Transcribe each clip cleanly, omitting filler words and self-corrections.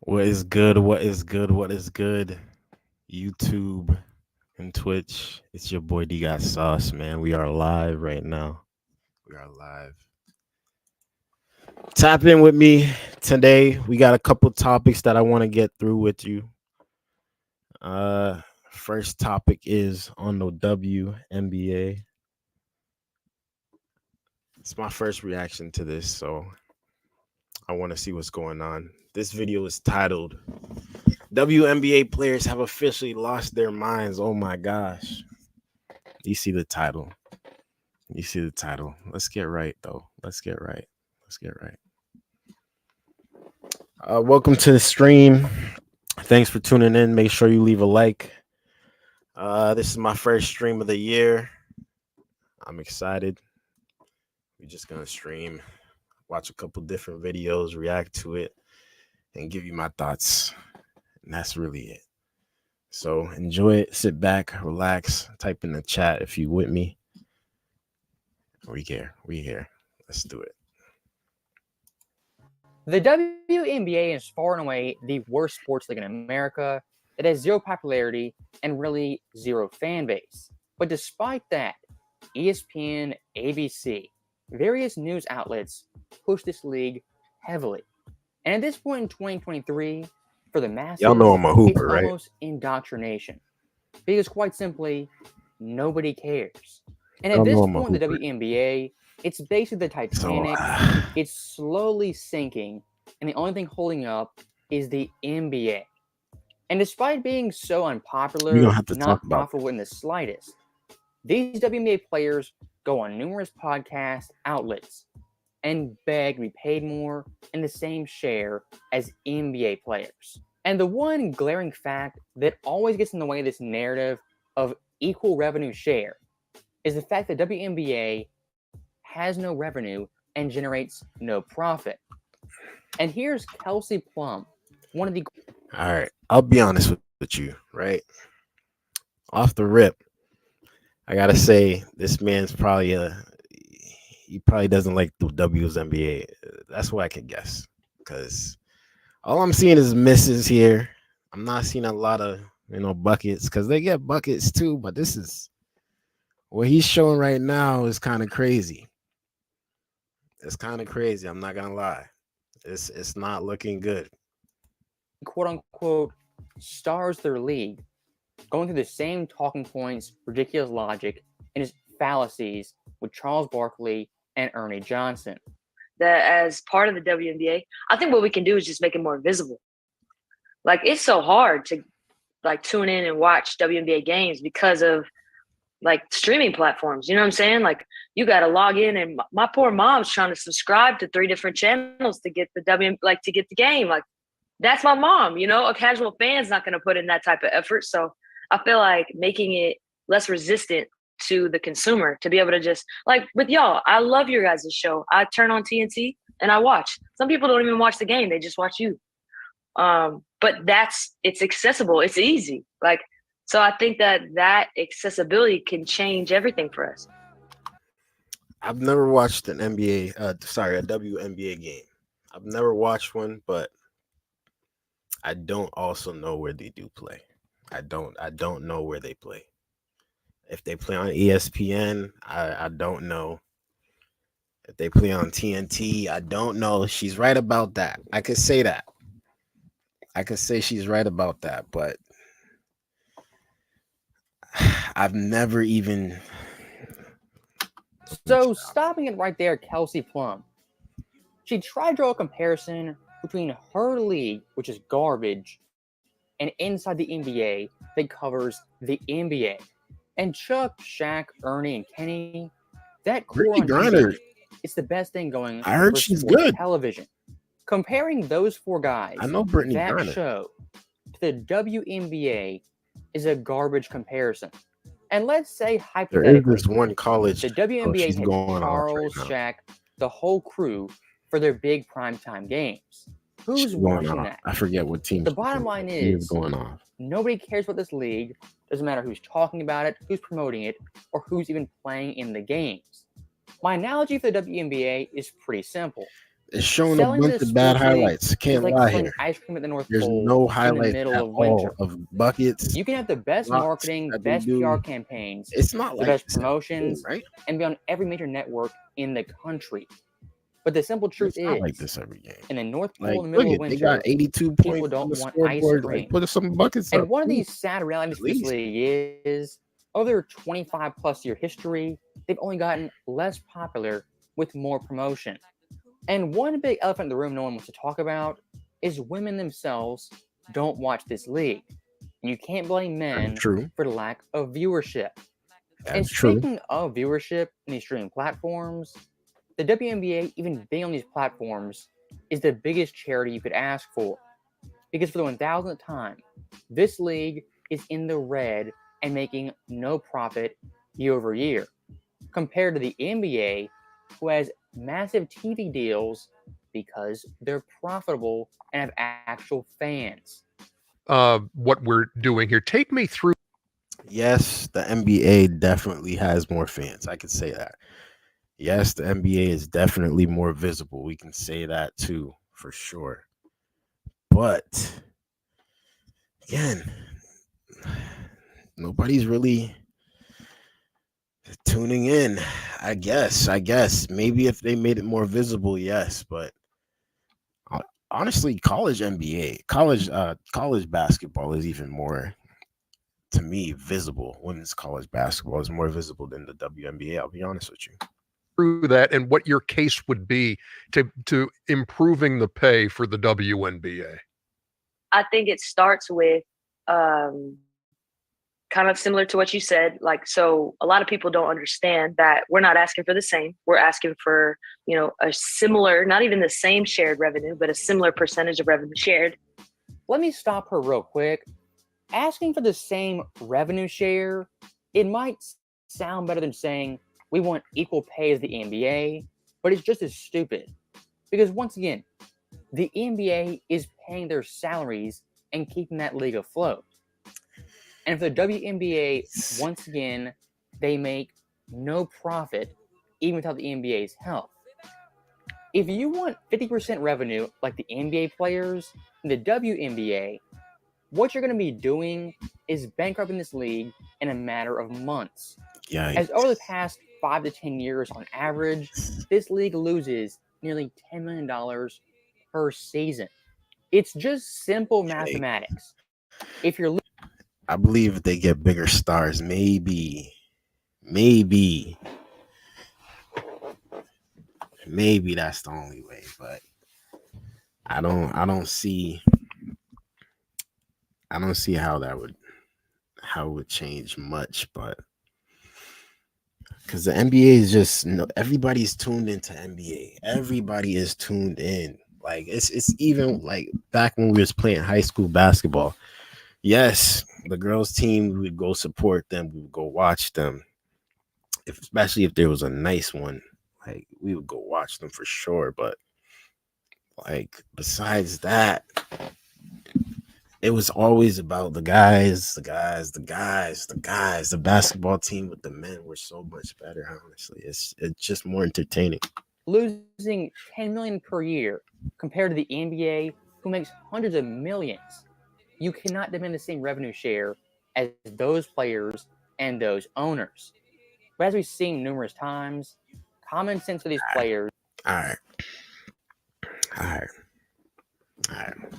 What is good? What is good? What is good? YouTube and Twitch. It's your boy Dgotsauce, man. We are live right now. We are live. Tap in with me today. We got a couple topics that I want to get through with you. Uh First topic is on the WNBA. It's my first reaction to this, so I want to see what's going on. This video is titled WNBA players have officially lost their minds. Oh my gosh. You see the title. You see the title. Let's get right, though. Let's get right. Let's get right. Welcome to the stream. Thanks for tuning in. Make sure you leave a like. This is my first stream of the year. I'm excited. We're just going to stream, watch a couple different videos, react to it, and give you my thoughts. And that's really it. So enjoy it. Sit back, relax, type in the chat if you with me. We here. Let's do it. The WNBA is far and away the worst sports league in America. It has zero popularity and really zero fan base. But despite that, ESPN, ABC, various news outlets push this league heavily. And at this point in 2023, for the masses, Y'all know I'm a hooper, it's right? almost indoctrination. Because quite simply, nobody cares. And at this point in the WNBA, it's basically the Titanic. It's slowly sinking, and the only thing holding up is the NBA. And despite being so unpopular, not profitable in the slightest, these WNBA players go on numerous podcast outlets and beg to be paid more in the same share as NBA players. And the one glaring fact that always gets in the way of this narrative of equal revenue share is the fact that WNBA has no revenue and generates no profit. And here's Kelsey Plum, one of the... All right, I'll be honest with you, right? Off the rip, I gotta say this man's probably he probably doesn't like the WNBA. That's what I can guess, because all I'm seeing is misses here. I'm not seeing a lot of buckets, because they get buckets too, but this is what he's showing right now is kind of crazy. It's kind of crazy. I'm not gonna lie. It's not looking good. Quote unquote stars their league, going through the same talking points, ridiculous logic, and his fallacies with Charles Barkley and Ernie Johnson. That as part of the WNBA, I think what we can do is just make it more visible. Like, it's so hard to tune in and watch WNBA games because of streaming platforms. You know what I'm saying? Like, you got to log in, and my poor mom's trying to subscribe to 3 different channels to get the to get the game. Like, that's my mom. A casual fan's not going to put in that type of effort. So I feel like making it less resistant to the consumer to be able to just, like with y'all, I love your guys' show. I turn on TNT and I watch. Some people don't even watch the game. They just watch you. But it's accessible. It's easy. So I think that accessibility can change everything for us. I've never watched a WNBA game. I've never watched one, but I don't also know where they do play. I don't know where they play. If they play on ESPN, I don't know. If they play on TNT, I don't know. She's right about that. I could say that. I could say she's right about that, but I've never even... So stopping it right there, Kelsey Plum. She tried to draw a comparison between her league, which is garbage, and inside the NBA that covers the NBA. And Chuck, Shaq, Ernie, and Kenny, that core on TV, it's the best thing going. I heard she's good. Television. Comparing those 4 guys, I know Brittany that Griner. show to the WNBA is a garbage comparison. And let's say hypothetically, there is this one college. The WNBA had Charles, Shaq, the whole crew for their big primetime games. Who's watching that? I forget what team. The bottom line is going off. Nobody cares about this league. Doesn't matter who's talking about it, who's promoting it, or who's even playing in the games. My analogy for the WNBA is pretty simple. It's showing Selling a bunch this of bad sports league highlights. Can't is like lie selling here. ice cream at the North There's Pole no in the highlights middle at of all winter. of buckets. You can have the best Blocks marketing, that they best do. PR campaigns, It's not the like best this every game, promotions, right? and be on every major network in the country. But the simple truth It's not like is, this every game. in the North Pole Like, in the look middle of at they got winter, 82 people points on don't the want ice scoreboard. cream. Like, put some buckets And up. one of Ooh, these sad realities at of this least. league is, over their 25 plus year history, they've only gotten less popular with more promotion. And one big elephant in the room no one wants to talk about is women themselves don't watch this league. And you can't blame men True. for the lack of viewership. And That's true. speaking of viewership in these streaming platforms, the WNBA, even being on these platforms, is the biggest charity you could ask for. Because for the 1000th time, this league is in the red and making no profit year over year, compared to the NBA, who has massive TV deals because they're profitable and have actual fans. What we're doing here. Take me through. Yes, the NBA definitely has more fans. I can say that. Yes, the NBA is definitely more visible. We can say that too, for sure. But again, nobody's really tuning in. I guess maybe if they made it more visible, yes, but honestly, college basketball is even more, to me, visible. Women's college basketball is more visible than the WNBA. I'll be honest with you. Through that and what your case would be to improving the pay for the WNBA. I think it starts with kind of similar to what you said. Like, so a lot of people don't understand that we're not asking for the same. We're asking for, a similar, not even the same shared revenue, but a similar percentage of revenue shared. Let me stop her real quick. Asking for the same revenue share, it might sound better than saying we want equal pay as the NBA, but it's just as stupid. Because once again, the NBA is paying their salaries and keeping that league afloat. And for the WNBA, once again, they make no profit even without the NBA's help. If you want 50% revenue like the NBA players in the WNBA, what you're going to be doing is bankrupting this league in a matter of months. Yikes. As over the past 5 to 10 years on average, this league loses nearly $10 million per season. It's just simple mathematics. If you're I believe if they get bigger stars, maybe that's the only way, but I don't see how it would change much, but because the NBA is just, everybody's tuned into NBA. Everybody is tuned in. Like it's even like back when we was playing high school basketball. Yes, the girls team, we would go support them, we would go watch them. Especially if there was a nice one, like we would go watch them for sure. But like besides that, it was always about the guys. The basketball team with the men were so much better. Honestly, it's just more entertaining. losing $10 million per year compared to the NBA, who makes hundreds of millions, you cannot demand the same revenue share as those players and those owners. But as we've seen numerous times, common sense for these players. All right.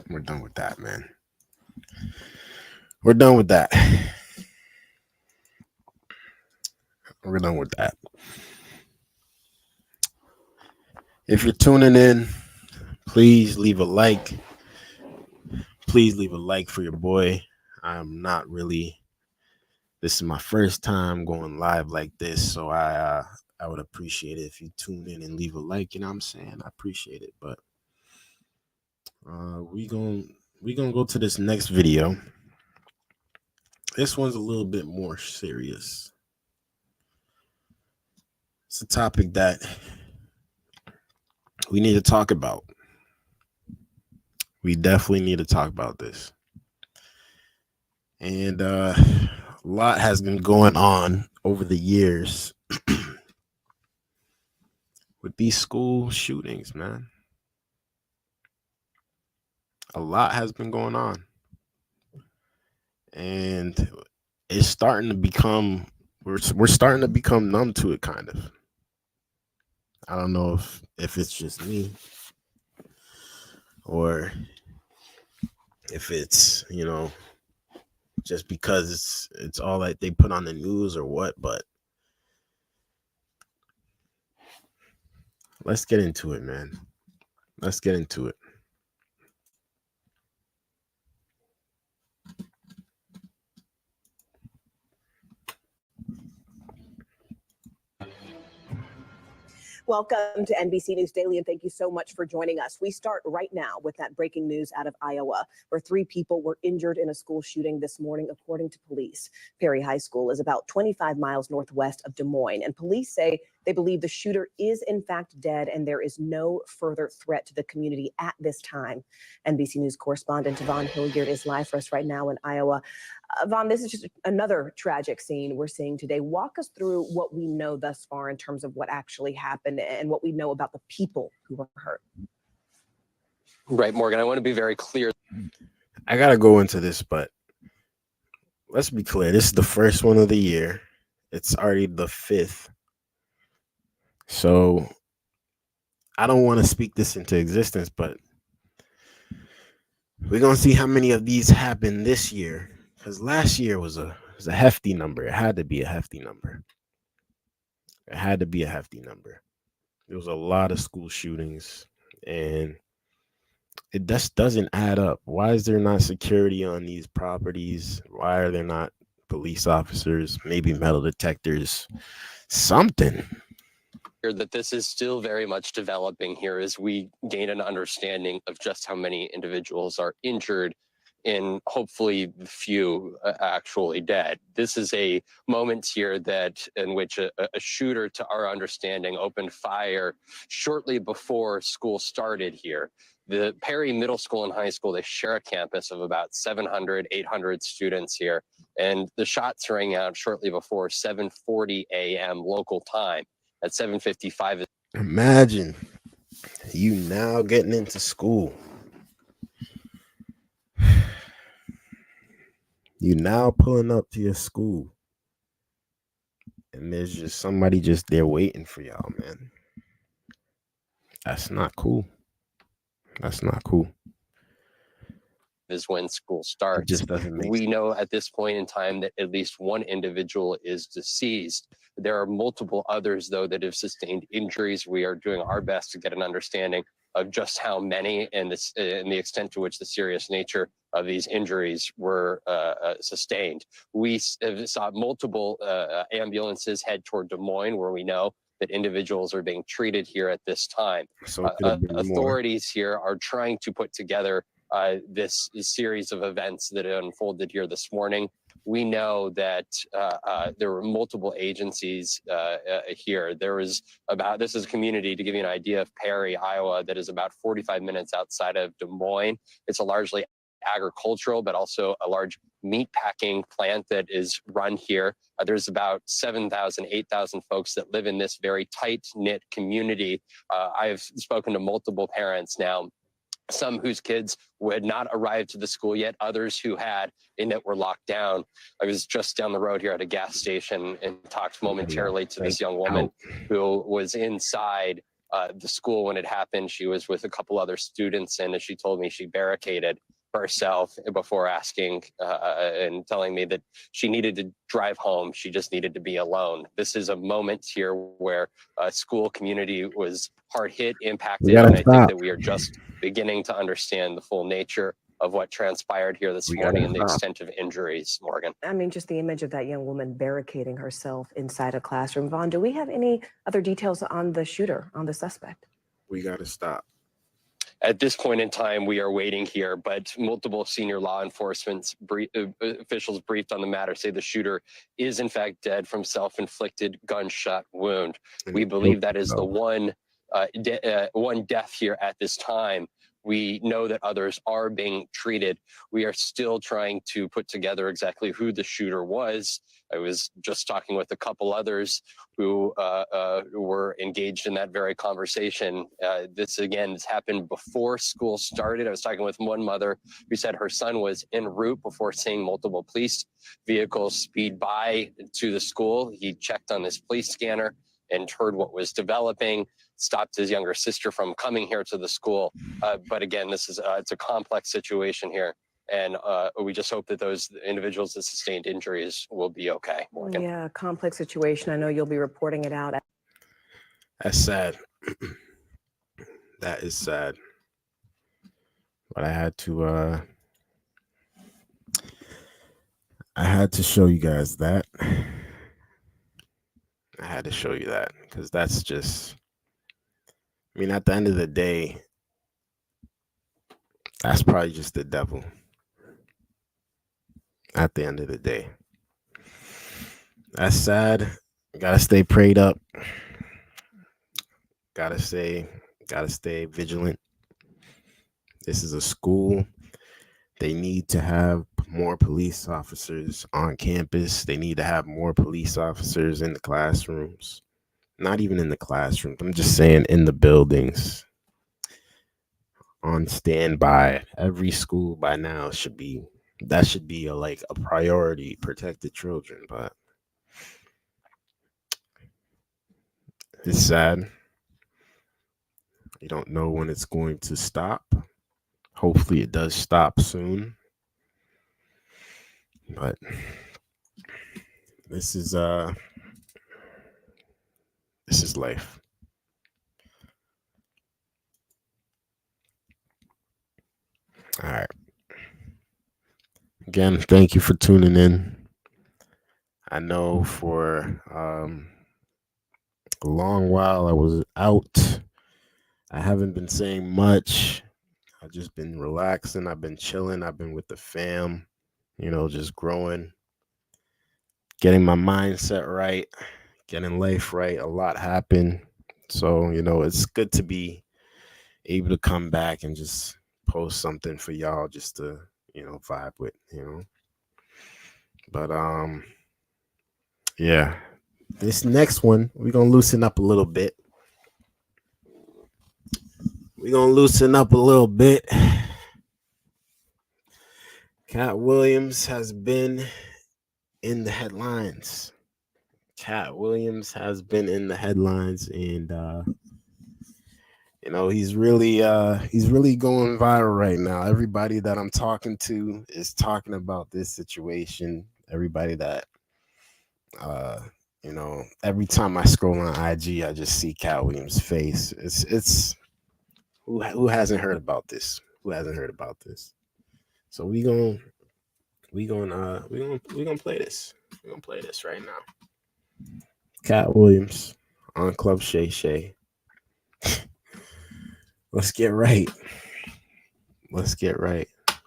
We're done with that, man. We're done with that. If you're tuning in, please leave a like. Please leave a like for your boy. I'm not really. This is my first time going live like this, so I would appreciate it if you tune in and leave a like. You know what I'm saying? I appreciate it. But we gonna go to this next video. This one's a little bit more serious. It's a topic that we need to talk about. We definitely need to talk about this. And a lot has been going on over the years with these school shootings, man. A lot has been going on, and it's starting to become we're starting to become numb to it, kind of. I don't know if it's just me or if it's just because it's all that they put on the news or what, but let's get into it, man. Let's get into it. Welcome to NBC News Daily, and thank you so much for joining us. We start right now with that breaking news out of Iowa, where 3 people were injured in a school shooting this morning, according to police. Perry High School is about 25 miles northwest of Des Moines, and police say they believe the shooter is in fact dead, and there is no further threat to the community at this time. NBC News correspondent Vaughn Hilliard is live for us right now in Iowa. Vaughn, this is just another tragic scene we're seeing today. Walk us through what we know thus far in terms of what actually happened and what we know about the people who were hurt. Right, Morgan, I want to be very clear. I got to go into this, but let's be clear. This is the first one of the year. It's already the 5th. So I don't want to speak this into existence, but we're going to see how many of these happen this year. Because last year was a hefty number. It had to be a hefty number. It had to be a hefty number. There was a lot of school shootings, and it just doesn't add up. Why is there not security on these properties? Why are there not police officers, maybe metal detectors, something? That this is still very much developing here as we gain an understanding of just how many individuals are injured and hopefully few actually dead. This is a moment here in which a shooter, to our understanding, opened fire shortly before school started here. The Perry Middle School and High School, they share a campus of about 700, 800 students here. And the shots rang out shortly before 7:40 a.m. local time. At 7:55. Imagine you now getting into school. You now pulling up to your school, and there's just somebody just there waiting for y'all, man. That's not cool. That's not cool. Is when school starts. It just doesn't make we sense. know at this point in time that at least one individual is deceased. There are multiple others, though, that have sustained injuries. We are doing our best to get an understanding of just how many and the extent to which the serious nature of these injuries were sustained. We saw multiple ambulances head toward Des Moines, where we know that individuals are being treated here at this time. So authorities here are trying to put together this series of events that unfolded here this morning. We know that there were multiple agencies here. This is a community, to give you an idea, of Perry, Iowa, that is about 45 minutes outside of Des Moines. It's a largely agricultural, but also a large meat packing plant that is run here. There's about 7,000, 8,000 folks that live in this very tight-knit community. I've spoken to multiple parents now, some whose kids had not arrived to the school yet, others who had and that were locked down. I was just down the road here at a gas station and talked momentarily to this young woman who was inside the school when it happened. She was with a couple other students, and as she told me, she barricaded herself before asking and telling me that she needed to drive home. She just needed to be alone. This is a moment here where a school community was hard hit, impacted, and I think that we are just beginning to understand the full nature of what transpired here this morning and the extent of injuries, Morgan. I mean, just the image of that young woman barricading herself inside a classroom. Vaughn, do we have any other details on the shooter, on the suspect? We got to stop. At this point in time, we are waiting here, but multiple senior law enforcement officials briefed on the matter say the shooter is in fact dead from self-inflicted gunshot wound. We believe that is the one one death here at this time. We know that others are being treated. We are still trying to put together exactly who the shooter was. I was just talking with a couple others who were engaged in that very conversation. This happened before school started. I was talking with one mother who said her son was en route before seeing multiple police vehicles speed by to the school. He checked on his police scanner and heard what was developing, stopped his younger sister from coming here to the school. But again, this is it's a complex situation here. And we just hope that those individuals that sustained injuries will be okay. Morgan. Yeah, complex situation. I know you'll be reporting it out. That's sad. That is sad. But I had to show you guys that. I had to show you that because that's just, I mean, at the end of the day, that's probably just the devil. At the end of the day, that's sad. Gotta stay prayed up. Gotta stay vigilant. This is a school. They need to have more police officers on campus. They need to have more police officers in the classrooms. Not even in the classrooms. I'm just saying in the buildings. On standby. Every school by now should be a priority. Protect the children, but it's sad. You don't know when it's going to stop. Hopefully it does stop soon. But this is life. All right. Again, thank you for tuning in. I know for a long while I was out. I haven't been saying much. I've just been relaxing. I've been chilling. I've been with the fam, just growing, getting my mindset right, getting life right. A lot happened. So, it's good to be able to come back and just post something for y'all just to, vibe with, But, yeah, this next one, we're going to loosen up a little bit. Katt Williams has been in the headlines. And he's really going viral right now. Everybody that I'm talking to is talking about this situation. Everybody that every time I scroll on IG, I just see Katt Williams' face. It's who hasn't heard about this? So we gonna play this. We're gonna play this right now. Katt Williams on Club Shay Shay. Let's get right.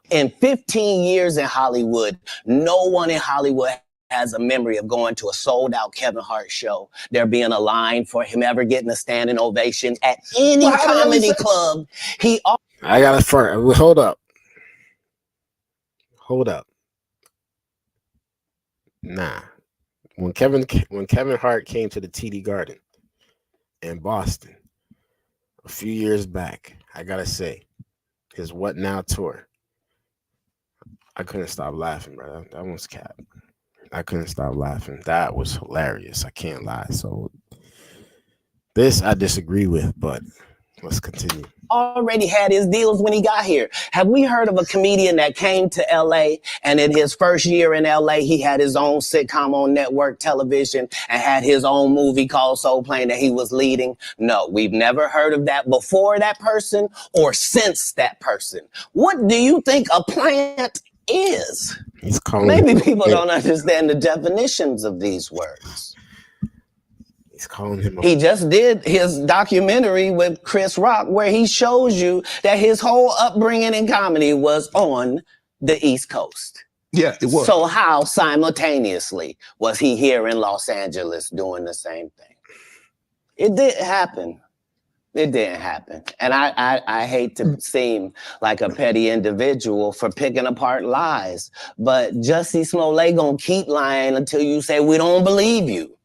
In 15 years in Hollywood, no one in Hollywood has a memory of going to a sold-out Kevin Hart show, there being a line for him ever getting a standing ovation at any comedy club. I got to first. Hold up. Nah. When Kevin Hart came to the TD Garden in Boston a few years back, I gotta say, his What Now tour, I couldn't stop laughing, bro. That one's Katt. I couldn't stop laughing. That was hilarious. I can't lie. So this I disagree with, but let's continue. Already had his deals when he got here. Have we heard of a comedian that came to LA and in his first year in LA, he had his own sitcom on network television and had his own movie called Soul Plane that he was leading? No, we've never heard of that before that person or since that person. What do you think a plant is? Maybe people don't understand the definitions of these words. He's calling him. He just did his documentary with Chris Rock where he shows you that his whole upbringing in comedy was on the East Coast. Yeah, it was. So how simultaneously was he here in Los Angeles doing the same thing? It did happen. It didn't happen. And I hate to seem like a petty individual for picking apart lies, but Jussie Smollett gonna keep lying until you say we don't believe you.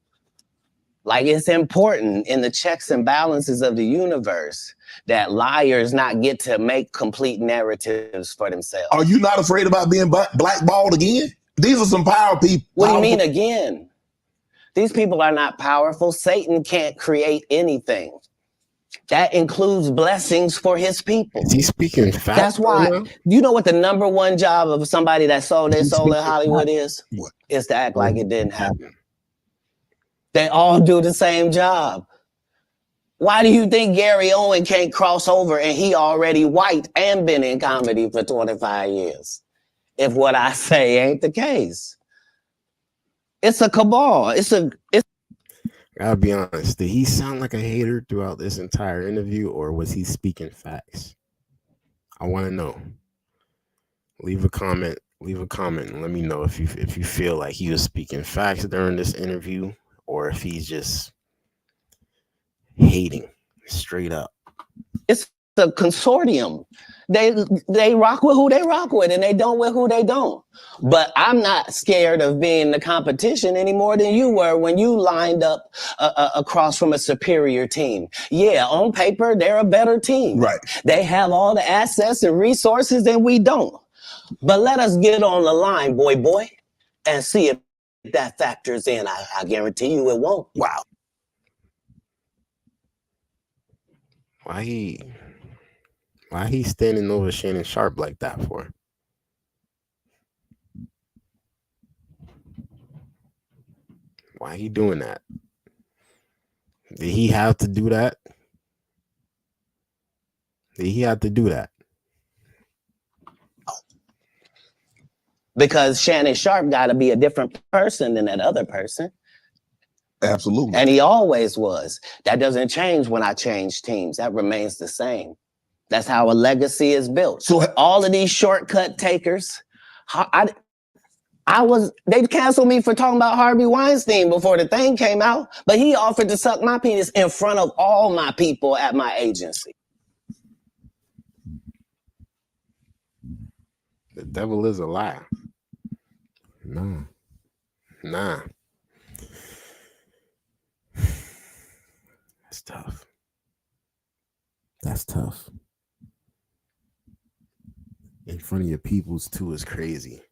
Like, it's important in the checks and balances of the universe that liars not get to make complete narratives for themselves. Are you not afraid about being blackballed again? These are some power people. What do you mean again? These people are not powerful. Satan can't create anything. That includes blessings for his people. Is he speaking facts? That's why, you know what the number one job of somebody that sold their soul in Hollywood is? What? Is to act like it didn't happen. They all do the same job. Why do you think Gary Owen can't cross over and he already white and been in comedy for 25 years? If what I say ain't the case. It's a cabal. Gotta be honest. Did he sound like a hater throughout this entire interview, or was he speaking facts? I want to know. Leave a comment. And let me know if you feel like he was speaking facts during this interview, or if he's just hating straight up. It's the consortium. They rock with who they rock with, and they don't with who they don't. But I'm not scared of being the competition any more than you were when you lined up across from a superior team. Yeah, on paper, they're a better team. Right. They have all the assets and resources and we don't. But let us get on the line, boy, and see if that factors in. I guarantee you it won't. Wow. Why he standing over Shannon Sharp like that for? Why he doing that? Did he have to do that? Because Shannon Sharp got to be a different person than that other person. Absolutely. And he always was. That doesn't change when I change teams. That remains the same. That's how a legacy is built. So all of these shortcut takers, they canceled me for talking about Harvey Weinstein before the thing came out, but he offered to suck my penis in front of all my people at my agency. The devil is a liar. Nah. That's tough. In front of your peoples too is crazy.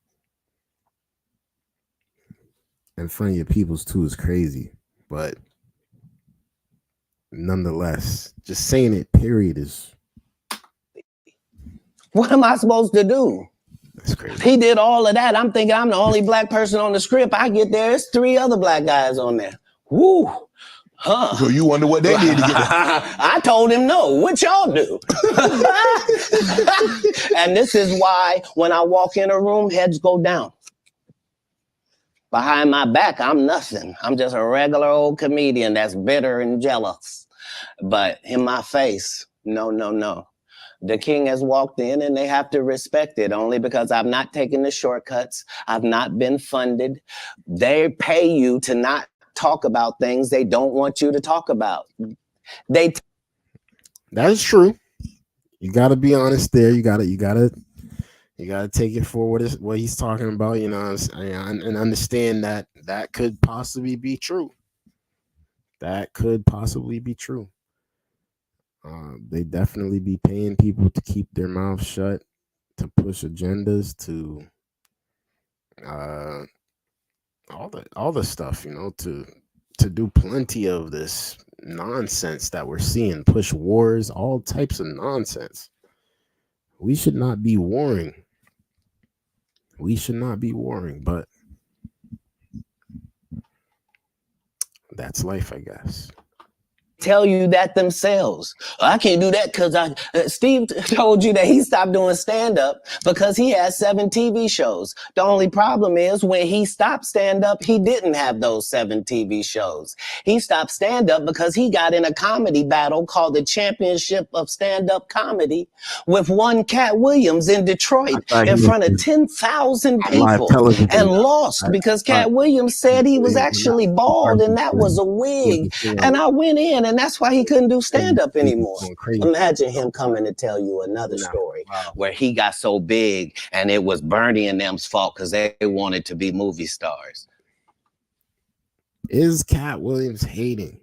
But nonetheless, just saying it, period, is... What am I supposed to do? That's crazy. He did all of that. I'm thinking I'm the only black person on the script. I get there, it's 3 other black guys on there. Woo! Huh. So you wonder what they did to get there. I told him no. What y'all do? And this is why when I walk in a room, heads go down. Behind my back, I'm nothing. I'm just a regular old comedian that's bitter and jealous. But in my face, no. The king has walked in and they have to respect it only because I've not taken the shortcuts. I've not been funded. They pay you to not talk about things they don't want you to talk about. That is true. You got to be honest there. You got to take it for what he's talking about, you know, and understand that could possibly be true. They definitely be paying people to keep their mouths shut, to push agendas, to all the stuff, you know, to do plenty of this nonsense that we're seeing, push wars, all types of nonsense. We should not be warring. But that's life, I guess. Tell you that themselves. I can't do that because Steve told you that he stopped doing stand-up because he has 7 TV shows. The only problem is when he stopped stand-up, he didn't have those 7 TV shows. He stopped stand-up because he got in a comedy battle called the Championship of Stand-Up Comedy with one Katt Williams in Detroit in front of 10,000 people and lost because Katt Williams said he was actually bald and that was a wig. And I went in and that's why he couldn't do stand-up anymore. Going crazy. Imagine him coming to tell you another story where he got so big and it was Bernie and them's fault because they wanted to be movie stars. Is Katt Williams hating?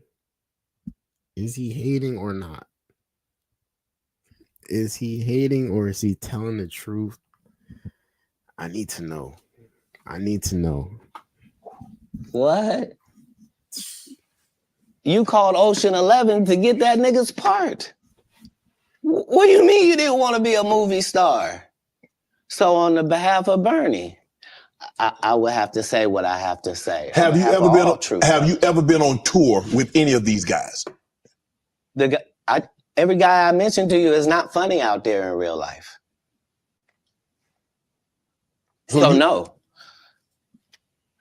Is he hating or not? Is he hating or is he telling the truth? I need to know. I need to know. What? You called Ocean 11 to get that nigga's part. What do you mean you didn't want to be a movie star? So on the behalf of Bernie, I would have to say what I have to say. Have you ever been on tour with any of these guys? Every guy I mentioned to you is not funny out there in real life. So no.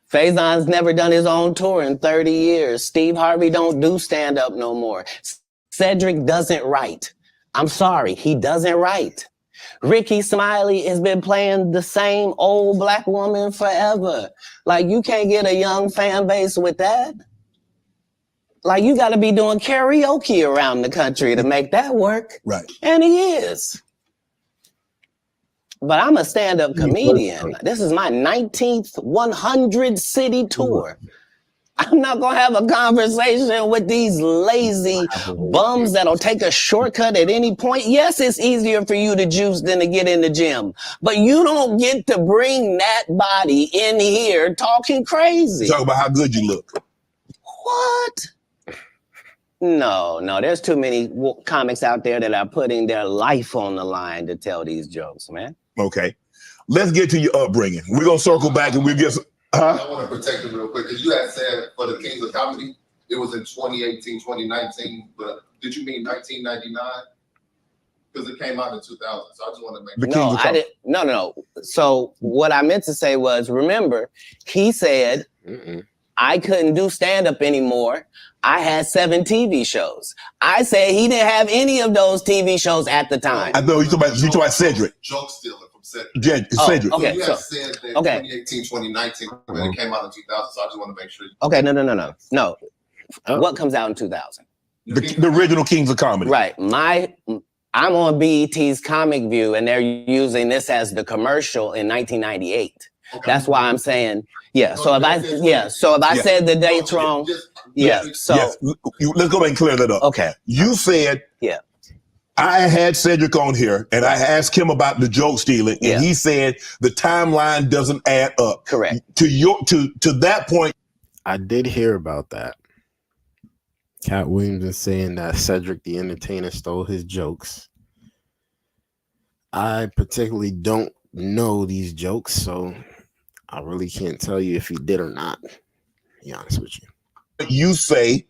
Faison's never done his own tour in 30 years. Steve Harvey don't do stand-up no more. Cedric doesn't write. I'm sorry, he doesn't write. Ricky Smiley has been playing the same old black woman forever. Like, you can't get a young fan base with that. Like, you got to be doing karaoke around the country to make that work. Right. And he is. But I'm a stand-up comedian. This is my 19th 100-city tour. I'm not going to have a conversation with these lazy bums that'll take a shortcut at any point. Yes, it's easier for you to juice than to get in the gym. But you don't get to bring that body in here talking crazy. Talk about how good you look. What? No, there's too many comics out there that are putting their life on the line to tell these jokes, man. Okay. Let's get to your upbringing. We're going to circle back and we'll get some... I want to protect him real quick because you had said for the Kings of Comedy, it was in 2018, 2019, but did you mean 1999? Because it came out in 2000, so I just want to make sure. No, I didn't. No. So what I meant to say was, remember, he said, I couldn't do stand-up anymore. I had 7 TV shows. I said he didn't have any of those TV shows at the time. I know you talking about Cedric. Joke stealer from Cedric. Yeah, Cedric. Okay, you had said that 2018, 2019, but it came out in 2000, so I just want to make sure. Okay, no. What comes out in 2000? The original Kings of Comedy. Right. I'm on BET's Comic View, and they're using this as the commercial in 1998. Okay. That's why I'm saying, So if I said the dates wrong, let's go back and clear that up. Okay. You said, I had Cedric on here, and I asked him about the joke stealing, and he said the timeline doesn't add up. Correct. To that point, I did hear about that. Katt Williams is saying that Cedric the Entertainer stole his jokes. I particularly don't know these jokes, so I really can't tell you if he did or not, to be honest with you. You say.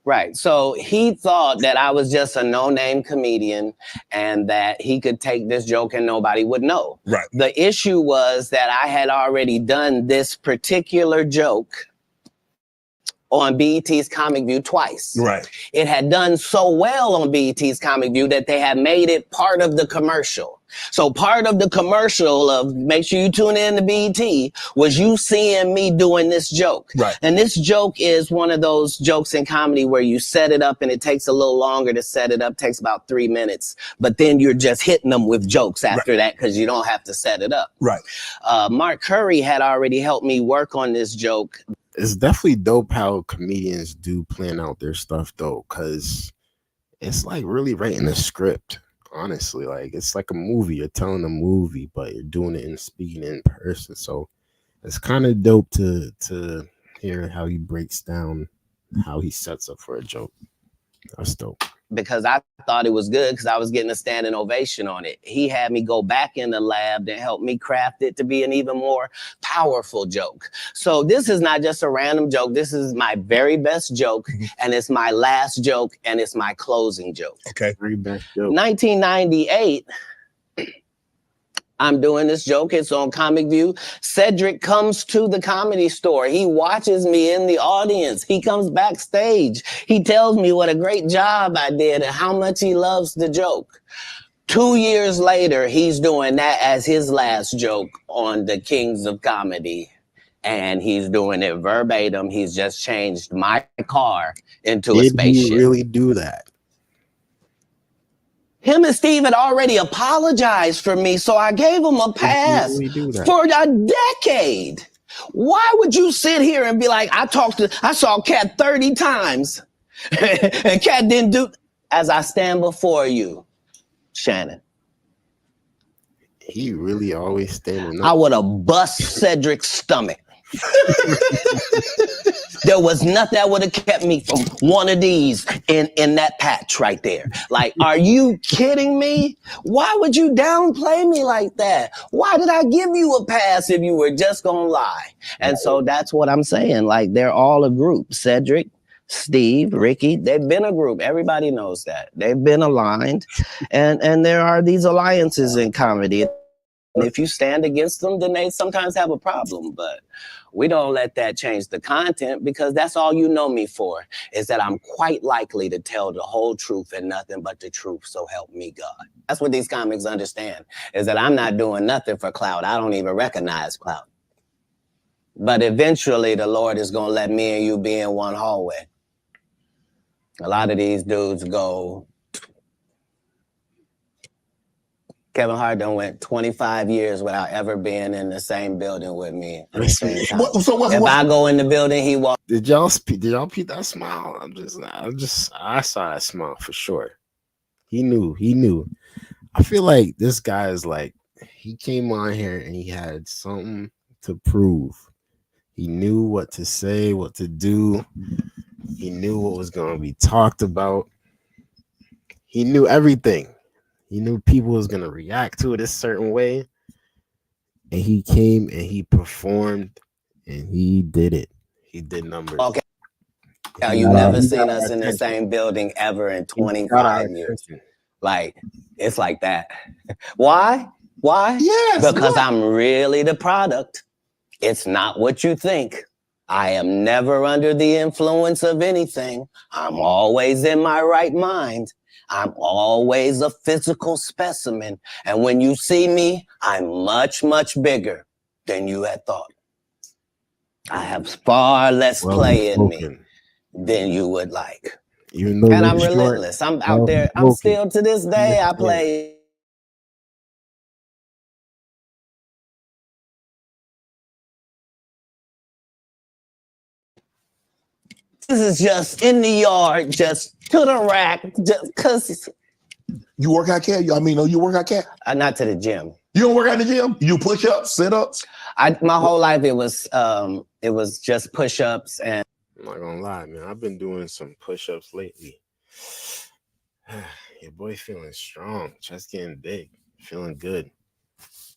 Right. So he thought that I was just a no-name comedian and that he could take this joke and nobody would know. Right. The issue was that I had already done this particular joke on BET's Comic View twice. Right. It had done so well on BET's Comic View that they had made it part of the commercial. So part of the commercial of make sure you tune in to BET was you seeing me doing this joke. Right. And this joke is one of those jokes in comedy where you set it up and it takes a little longer to set it up, takes about 3 minutes. But then you're just hitting them with jokes after that because you don't have to set it up. Right. Mark Curry had already helped me work on this joke. It's definitely dope how comedians do plan out their stuff though, because it's like really writing a script. Honestly, like it's like a movie. You're telling a movie, but you're doing it and speaking in person. So it's kind of dope to hear how he breaks down how he sets up for a joke. That's dope. Because I thought it was good because I was getting a standing ovation on it. He had me go back in the lab to help me craft it to be an even more powerful joke. So this is not just a random joke. This is my very best joke, and it's my last joke, and it's my closing joke. Okay. Very best joke. 1998, I'm doing this joke. It's on Comic View. Cedric comes to the Comedy Store. He watches me in the audience. He comes backstage. He tells me what a great job I did and how much he loves the joke. 2 years later, he's doing that as his last joke on the Kings of Comedy. And he's doing it verbatim. He's just changed my car into a Did spaceship. he really do that? Him and Steve had already apologized for me, so I gave him a pass for a decade. Why would you sit here and be like, I saw Katt 30 times and Katt didn't do as I stand before you, Shannon. He really always standing up. I would have bust Cedric's stomach. There was nothing that would have kept me from one of these in that patch right there. Like, are you kidding me? Why would you downplay me like that? Why did I give you a pass if you were just gonna lie? And so that's what I'm saying. Like, they're all a group. Cedric, Steve, Ricky, they've been a group. Everybody knows that. They've been aligned. And there are these alliances in comedy. And if you stand against them, then they sometimes have a problem. But we don't let that change the content, because that's all you know me for, is that I'm quite likely to tell the whole truth and nothing but the truth, so help me God. That's what these comics understand, is that I'm not doing nothing for clout. I don't even recognize clout. But eventually the Lord is going to let me and you be in one hallway. A lot of these dudes go... Kevin Hart done went 25 years without ever being in the same building with me at the same time. If I go in the building, he walks. Did y'all peep that smile? I saw that smile for sure. He knew. I feel like this guy is like, he came on here and he had something to prove. He knew what to say, what to do. He knew what was going to be talked about. He knew everything. He knew people was going to react to it a certain way. And he came and he performed and he did it. He did numbers. Okay. Now, you've never seen us in the same building ever in 25 years. Like, it's like that. Why? Yes. Because I'm really the product. It's not what you think. I am never under the influence of anything. I'm always in my right mind. I'm always a physical specimen. And when you see me, I'm much, much bigger than you had thought. I have far less play in me than you would like. Even though and I'm relentless. I'm out there. I'm still, to this day, I play. This is just in the yard, just to the rack, just because. You work out, Katt? I mean, you work out, Katt? Not to the gym. You don't work out in the gym? You do push-ups, sit-ups? My whole life it was just push-ups and. I'm not gonna lie, man. I've been doing some push-ups lately. Your boy feeling strong, chest getting big, feeling good.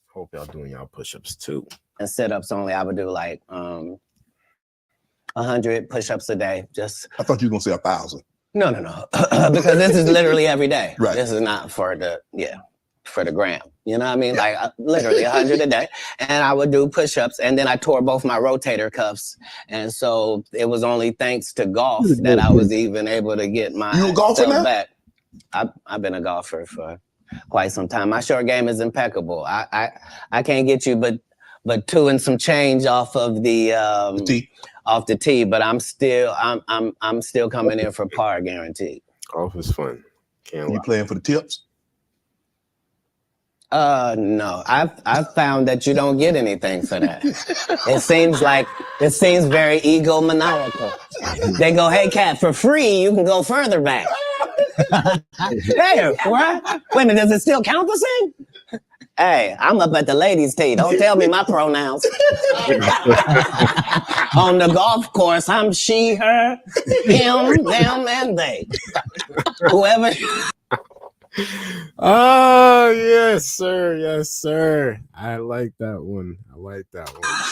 Hope y'all doing y'all push-ups too. And sit-ups only, I would do like 100 push-ups a day. Just. I thought you were gonna say 1,000. No, because this is literally every day. Right. This is not for the gram. You know what I mean? Like literally 100 a day. And I would do push-ups, and then I tore both my rotator cuffs. And so it was only thanks to golf that I was even able to get my self back. I've been a golfer for quite some time. My short game is impeccable. I can't get you but 2 and some change off of the tee, but I'm still coming in for par, guaranteed. Golf is fun. You playing for the tips? No. I've found that you don't get anything for that. It seems very egomaniacal. They go, hey, Katt, for free, you can go further back. Hey, what? Wait a minute, does it still count the same? Hey, I'm up at the ladies' tee. Don't tell me my pronouns. On the golf course, I'm she, her, him, them, and they. Whoever. Oh, yes, sir. Yes, sir. I like that one.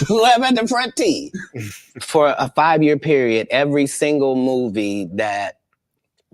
Whoever at the front tee. For a 5-year period, every single movie that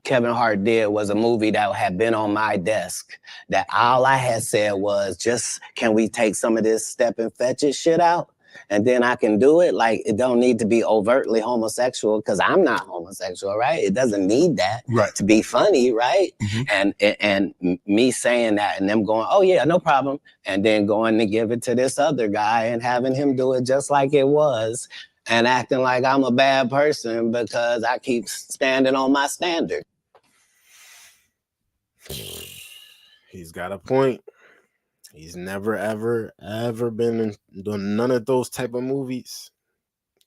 Kevin Hart did was a movie that had been on my desk, that all I had said was, just, can we take some of this step and fetch it shit out? and then I can do it. Like, it don't need to be overtly homosexual because I'm not homosexual, right? It doesn't need that to be funny, right? And me saying that and them going, oh yeah, no problem. And then going to give it to this other guy and having him do it just like it was and acting like I'm a bad person because I keep standing on my standard. He's got a point. He's never, ever been in none of those type of movies.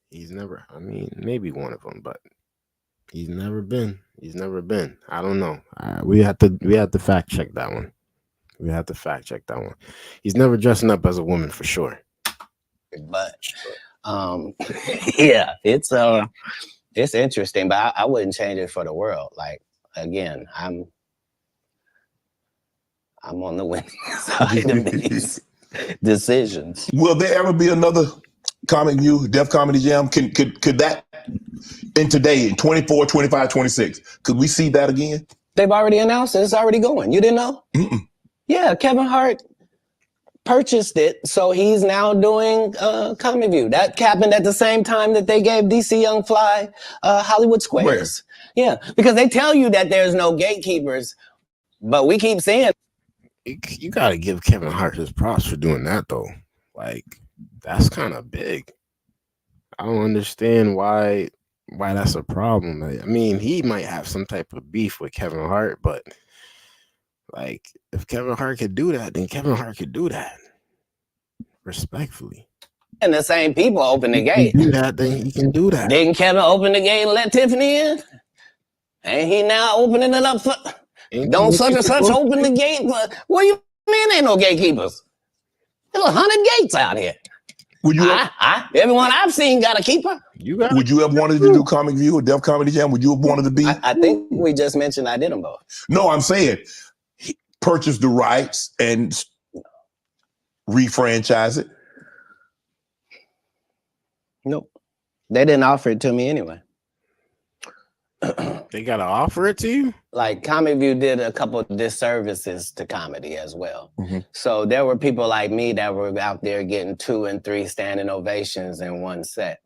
He's never, I mean, maybe one of them, but he's never been. He's never been. I don't know. We have to fact check that one. We have to fact check that one. He's never dressing up as a woman for sure. But yeah, it's interesting, but I wouldn't change it for the world. Like, again, I'm on the winning side of these decisions. Will there ever be another Comic View, Def Comedy Jam? Could that, in today, in 24, 25, 26, could we see that again? They've already announced it. It's already going. You didn't know? Mm-mm. Yeah, Kevin Hart purchased it, so he's now doing Comic View. That happened at the same time that they gave DC Young Fly Hollywood Squares. Where? Yeah, because they tell you that there's no gatekeepers, but we keep saying. You got to give Kevin Hart his props for doing that, though. Like, that's kind of big. I don't understand why that's a problem. I mean, he might have some type of beef with Kevin Hart, but like, if Kevin Hart could do that, then Kevin Hart could do that. Respectfully. And the same people open the gate. Do that, then he can do that. Didn't Kevin open the gate and let Tiffany in? Ain't he now opening it up for... Don't such and such open the gate? What do you mean ain't no gatekeepers? There's 100 gates out here. Would you everyone I've seen got a keeper. Would you have wanted to do Comic View or Def Comedy Jam? Would you have wanted to be? I think we just mentioned I did them both. No, I'm saying purchase the rights and refranchise it. Nope. They didn't offer it to me anyway. They gotta offer it to you? Like, Comic View did a couple of disservices to comedy as well. So there were people like me that were out there getting 2 and 3 standing ovations in one set.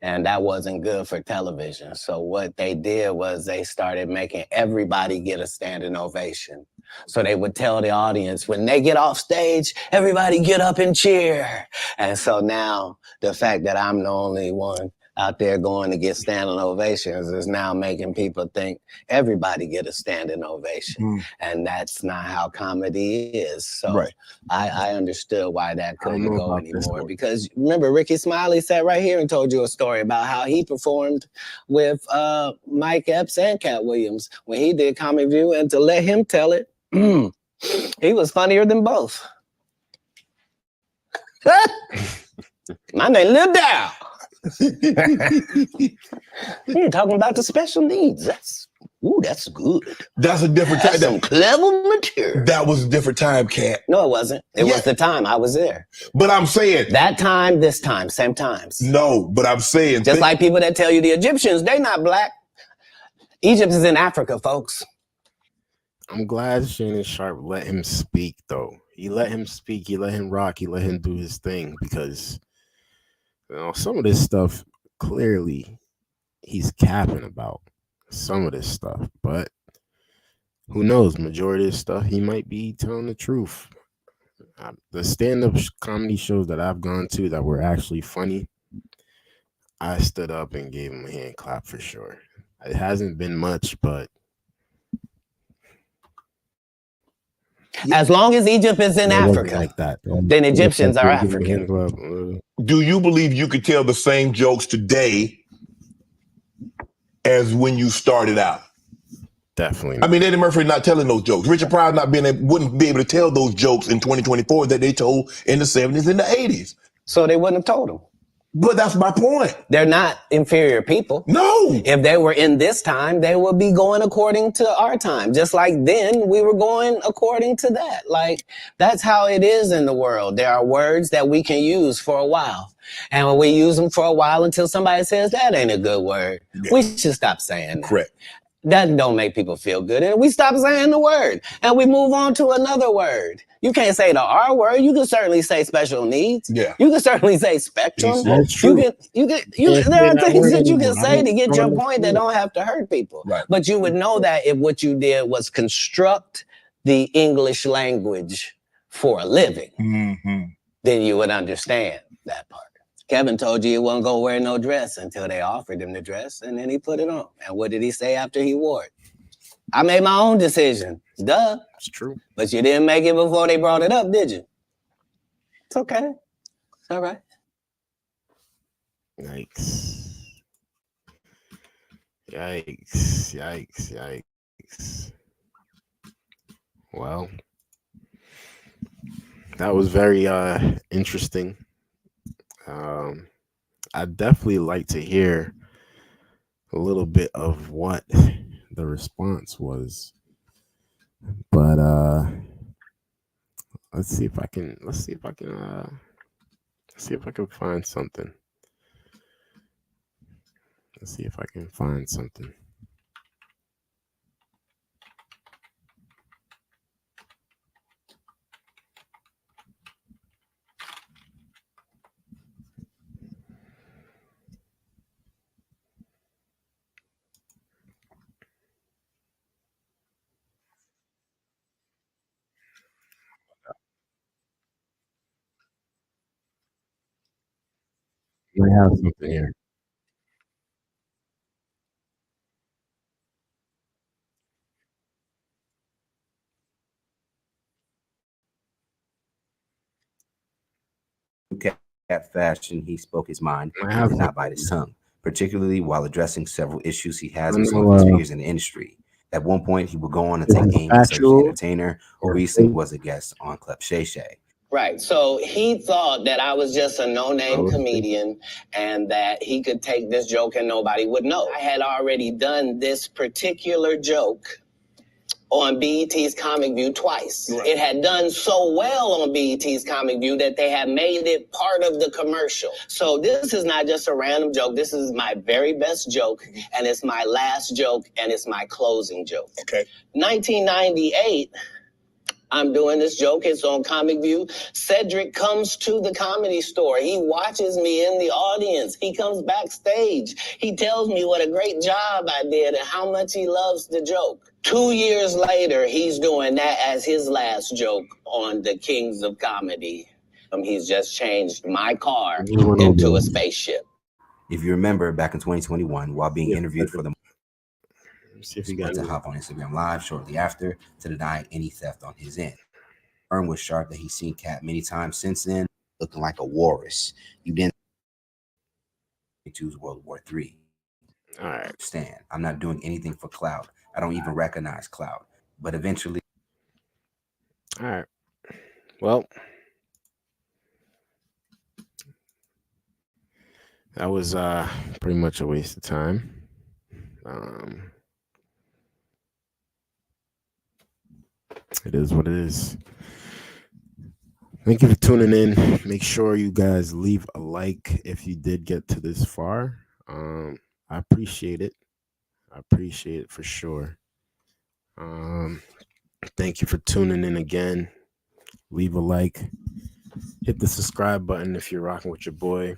And that wasn't good for television. So what they did was they started making everybody get a standing ovation. So they would tell the audience, when they get off stage, everybody get up and cheer. And so now the fact that I'm the only one out there going to get standing ovations is now making people think everybody get a standing ovation. And that's not how comedy is. So I understood why that couldn't go anymore. Because remember, Ricky Smiley sat right here and told you a story about how he performed with Mike Epps and Katt Williams when he did Comic View, and to let him tell it, he was funnier than both. My name Lil Dow. You're talking about the special needs. That's good. That's a different time. That's some clever material. That was a different time, Katt. No, it wasn't. It was the time I was there. But I'm saying that time, this time, same times. No, but I'm saying just like people that tell you the Egyptians, they not black. Egypt is in Africa, folks. I'm glad Shannon Sharp let him speak, though. He let him speak. He let him rock. He let him do his thing, because some of this stuff, clearly, he's capping about some of this stuff. But who knows? Majority of this stuff, he might be telling the truth. The stand-up comedy shows that I've gone to that were actually funny, I stood up and gave him a hand clap for sure. It hasn't been much, but as long as Egypt is in Africa, like that, then Egyptians are African. Do you believe you could tell the same jokes today as when you started out? Definitely. I mean, Eddie Murphy not telling those jokes. Richard Pryor wouldn't be able to tell those jokes in 2024 that they told in the 70s and the 80s. So they wouldn't have told them. But that's my point. They're not inferior people. No. If they were in this time, they would be going according to our time. Just like then we were going according to that. Like, that's how it is in the world. There are words that we can use for a while. And when we use them for a while until somebody says that ain't a good word, we should stop saying that. Correct. That don't make people feel good. And we stop saying the word and we move on to another word. You can't say the R word. You can certainly say special needs. Yeah. You can certainly say spectrum. That's true. There are things that you can say to get your point that don't have to hurt people. Right. But you would know that if what you did was construct the English language for a living, then you would understand that part. Kevin told you he wasn't going to wear no dress until they offered him the dress, and then he put it on. And what did he say after he wore it? I made my own decision. Duh. It's true. But you didn't make it before they brought it up, did you? It's okay. It's all right. Yikes. Yikes. Yikes. Yikes. Well, that was very interesting. I'd definitely like to hear a little bit of what the response was, but let's see if I can find something. Let's see if I can find something. I have something here. Katt fashion, he spoke his mind and did not bite his tongue, particularly while addressing several issues he has with some of his peers in the industry. At one point, he would go on to take aim at such an entertainer who recently was a guest on Club Shay Shay. Right. So he thought that I was just a no-name comedian and that he could take this joke and nobody would know. I had already done this particular joke on BET's Comic View twice. Right. It had done so well on BET's Comic View that they had made it part of the commercial. So this is not just a random joke. This is my very best joke, and it's my last joke, and it's my closing joke. Okay. 1998, I'm doing this joke. It's on Comic View. Cedric comes to the Comedy Store. He watches me in the audience. He comes backstage. He tells me what a great job I did and how much he loves the joke. 2 years later, he's doing that as his last joke on the Kings of Comedy. He's just changed my car into a spaceship. If you remember, back in 2021, while being interviewed for the see if he got to hop on Instagram Live shortly after to deny any theft on his end. Earn was sharp that he's seen Katt many times since then, looking like a walrus. You didn't choose World War III. All right. Understand, I'm not doing anything for clout. I don't even recognize clout. But eventually. All right. Well, that was pretty much a waste of time. It is what it is. Thank you for tuning in. Make sure you guys leave a like if you did get to this far. I appreciate it. I appreciate it for sure. Thank you for tuning in again. Leave a like. Hit the subscribe button if you're rocking with your boy.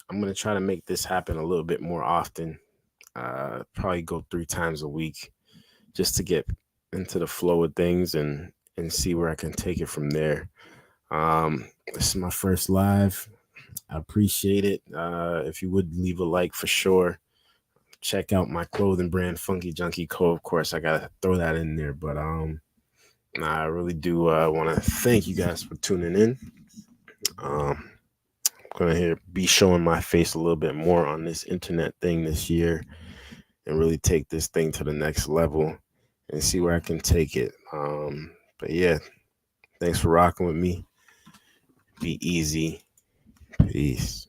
I'm going to try to make this happen a little bit more often. Probably go 3 times a week just to get into the flow of things and see where I can take it from there. This is my first live. I appreciate it. If you would leave a like for sure. Check out my clothing brand, funkyjunkieco. Of course, I gotta throw that in there, but I really do want to thank you guys for tuning in. I'm gonna be showing my face a little bit more on this internet thing this year and really take this thing to the next level and see where I can take it. But yeah, thanks for rocking with me. Be easy. Peace.